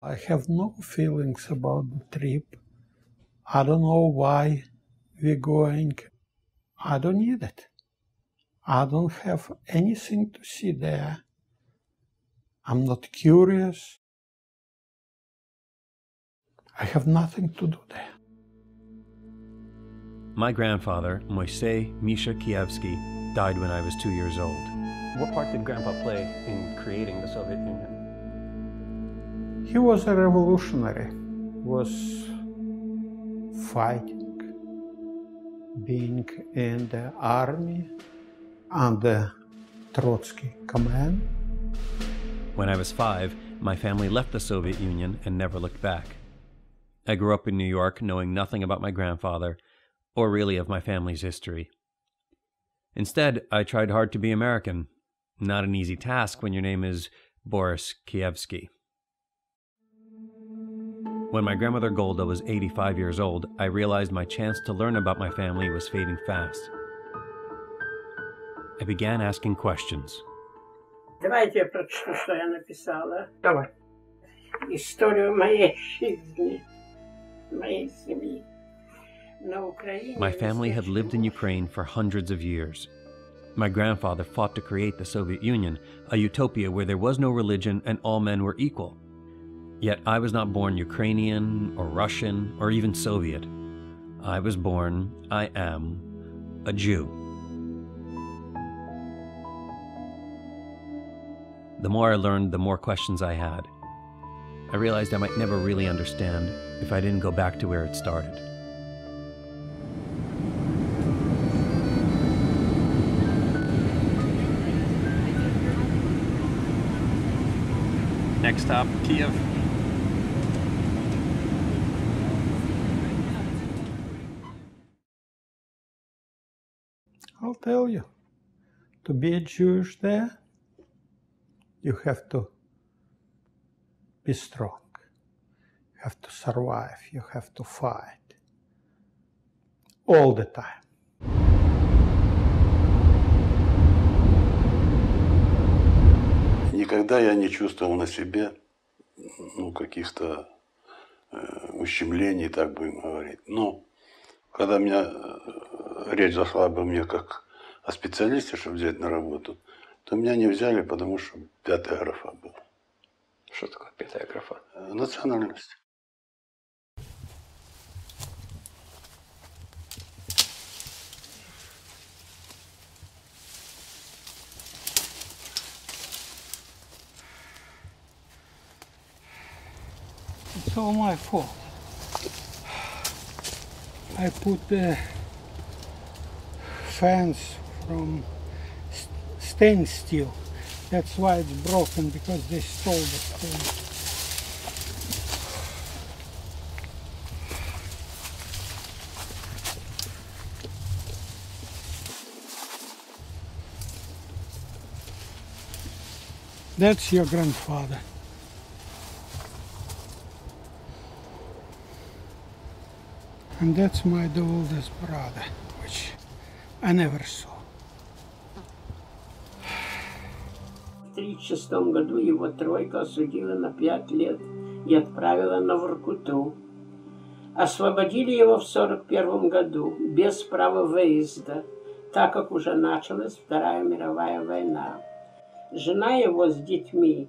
I have no feelings about the trip. I don't know why we're going. I don't need it. I don't have anything to see there. I'm not curious. I have nothing to do there. My grandfather, Moisey Misha Kievsky, died when I was 2 years old. What part did Grandpa play in creating the Soviet Union? He was a revolutionary. He was fighting, being in the army under Trotsky command. When I was 5, my family left the Soviet Union and never looked back. I grew up in New York knowing nothing about my grandfather, or really of my family's history. Instead, I tried hard to be American. Not an easy task when your name is Boris Kievsky. When my grandmother Golda was 85 years old, I realized my chance to learn about my family was fading fast. I began asking questions. Давайте я прочту, что я написала. Давай. Историю моей жизни, моей семьи. My family had lived in Ukraine for hundreds of years. My grandfather fought to create the Soviet Union, a utopia where there was no religion and all men were equal. Yet I was not born Ukrainian or Russian or even Soviet. I was born, I am, a Jew. The more I learned, the more questions I had. I realized I might never really understand if I didn't go back to where it started. Next stop, Kiev. I'll tell you, to be a Jewish there, you have to be strong. You have to survive. You have to fight. All the time. Никогда я не чувствовал на себе каких-то ущемлений, так будем говорить. Но когда речь зашла обо мне как о специалисте, чтобы взять на работу, то меня не взяли, потому что 5-я графа была. Что такое 5-я графа? Национальность. It's all my fault. I put the fence from stainless steel. That's why it's broken, because they stole the stone. That's your grandfather. And that's my oldest brother, which I never saw. В 1936 году его тройка осудила на 5 лет и отправила на Воркуту. Освободили его в 1941 году без права выезда, так как уже началась Вторая мировая война. Жена его с детьми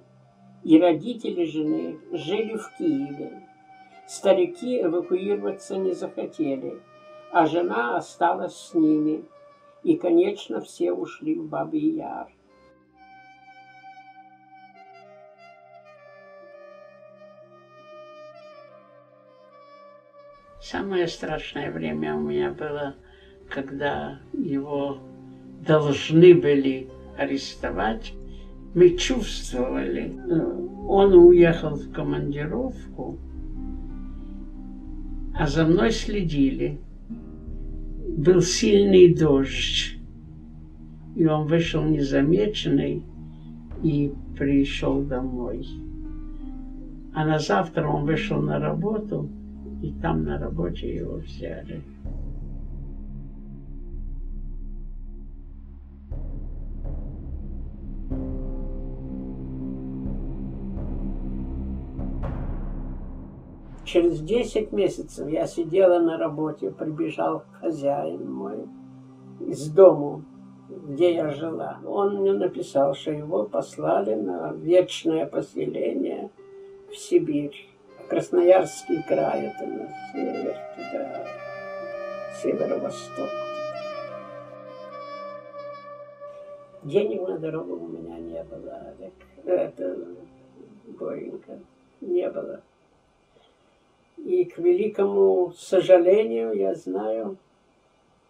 и родители жены жили в Киеве. Старики эвакуироваться не захотели, а жена осталась с ними. И, конечно, все ушли в Бабий Яр. Самое страшное время у меня было, когда его должны были арестовать. Мы чувствовали, он уехал в командировку, а за мной следили. Был сильный дождь, и он вышел незамеченный и пришел домой. А на завтра он вышел на работу, и там на работе его взяли. Через 10 месяцев я сидела на работе, прибежал хозяин мой из дому, где я жила. Он мне написал, что его послали на вечное поселение в Сибирь. Красноярский край, это на север, туда, северо-восток. Денег на дорогу у меня не было, Олег. Это Боренька, не было. И к великому сожалению, я знаю,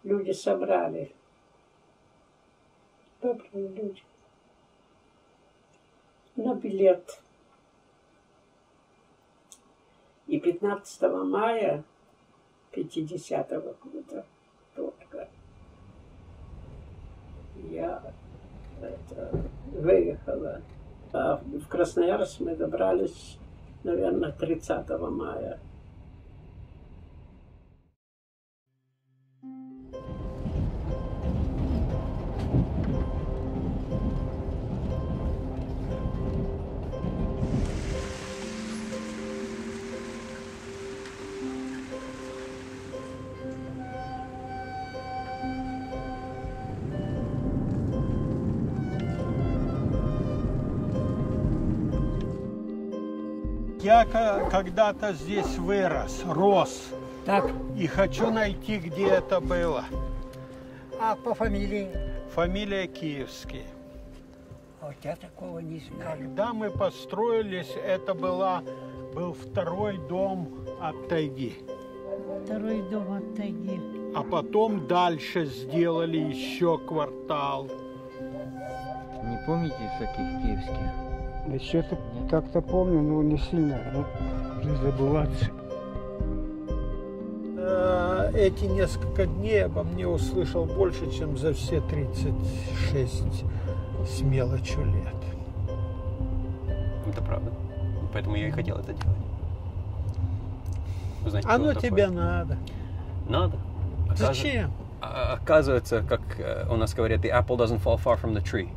люди собрали. Добрые люди. На билет. И 15 мая 50-го года только я выехала. А в Красноярск мы добрались, наверное, 30 мая. Я когда-то здесь рос. Так. И хочу найти, где это было. А по фамилии? Фамилия Киевский. Вот я такого не знаю. Когда мы построились, это был второй дом от тайги. Второй дом от тайги. А потом дальше сделали еще квартал. Не помните таких киевских? Да что-то как-то помню, но не сильно, не забываться. Эти несколько дней обо мне услышал больше, чем за все 36 с мелочью лет. Это правда. Поэтому я и хотел это делать. Узнать, Оно тебе надо. Надо. Зачем? Оказывается, как у нас говорят, the apple doesn't fall far from the tree.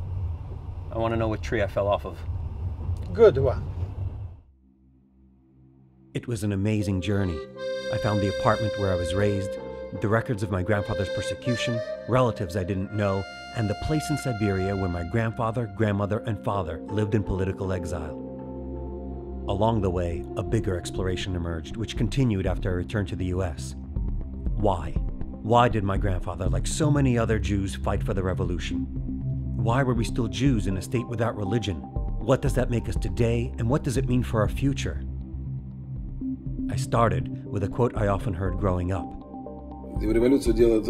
I want to know what tree I fell off of. Good one. It was an amazing journey. I found the apartment where I was raised, the records of my grandfather's persecution, relatives I didn't know, and the place in Siberia where my grandfather, grandmother, and father lived in political exile. Along the way, a bigger exploration emerged, which continued after I returned to the US. Why? Why did my grandfather, like so many other Jews, fight for the revolution? Why were we still Jews in a state without religion? What does that make us today, and what does it mean for our future? I started with a quote I often heard growing up. Революцию делает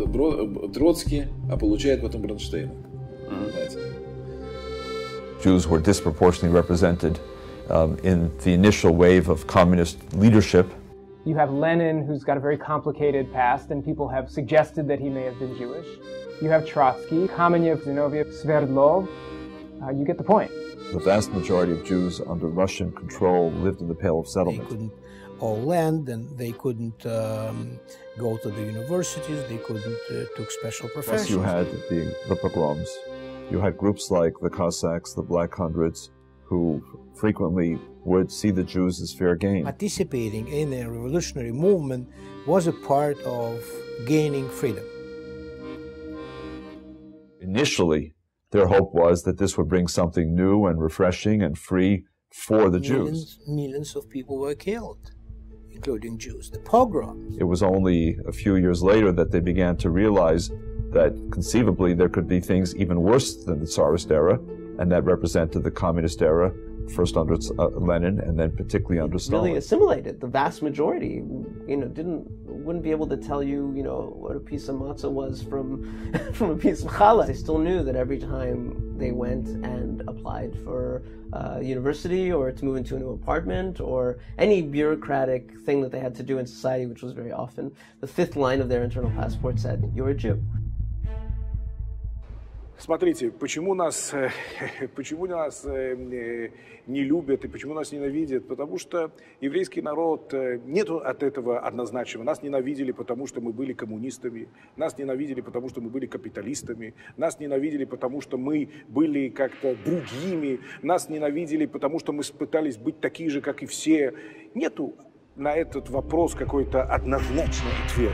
Троцкий, а получает потом Бронштейн. Jews were disproportionately represented in the initial wave of communist leadership. You have Lenin, who's got a very complicated past, and people have suggested that he may have been Jewish. You have Trotsky, Kamenev, Zinoviev, Sverdlov. You get the point. The vast majority of Jews under Russian control lived in the Pale of Settlement. They couldn't own land, and they couldn't go to the universities, they couldn't took special professions. Plus you had the pogroms. You had groups like the Cossacks, the Black Hundreds, who frequently would see the Jews as fair game. Participating in a revolutionary movement was a part of gaining freedom. Initially, their hope was that this would bring something new and refreshing and free for the Jews. Millions of people were killed, including Jews. The pogrom. It was only a few years later that they began to realize that conceivably there could be things even worse than the Tsarist era, and that represented the communist era, first under Lenin and then particularly under Stalin. Really assimilated. The vast majority, wouldn't be able to tell you, what a piece of matzah was from a piece of challah. They still knew that every time they went and applied for university or to move into a new apartment or any bureaucratic thing that they had to do in society, which was very often, the fifth line of their internal passport said, "You're a Jew." Смотрите, почему нас не любят и почему нас ненавидят? Потому что еврейский народ, нету от этого однозначного. Нас ненавидели, потому что мы были коммунистами, нас ненавидели, потому что мы были капиталистами, нас ненавидели, потому что мы были как-то другими, нас ненавидели, потому что мы пытались быть такие же, как и все. Нету на этот вопрос какой-то однозначный ответ.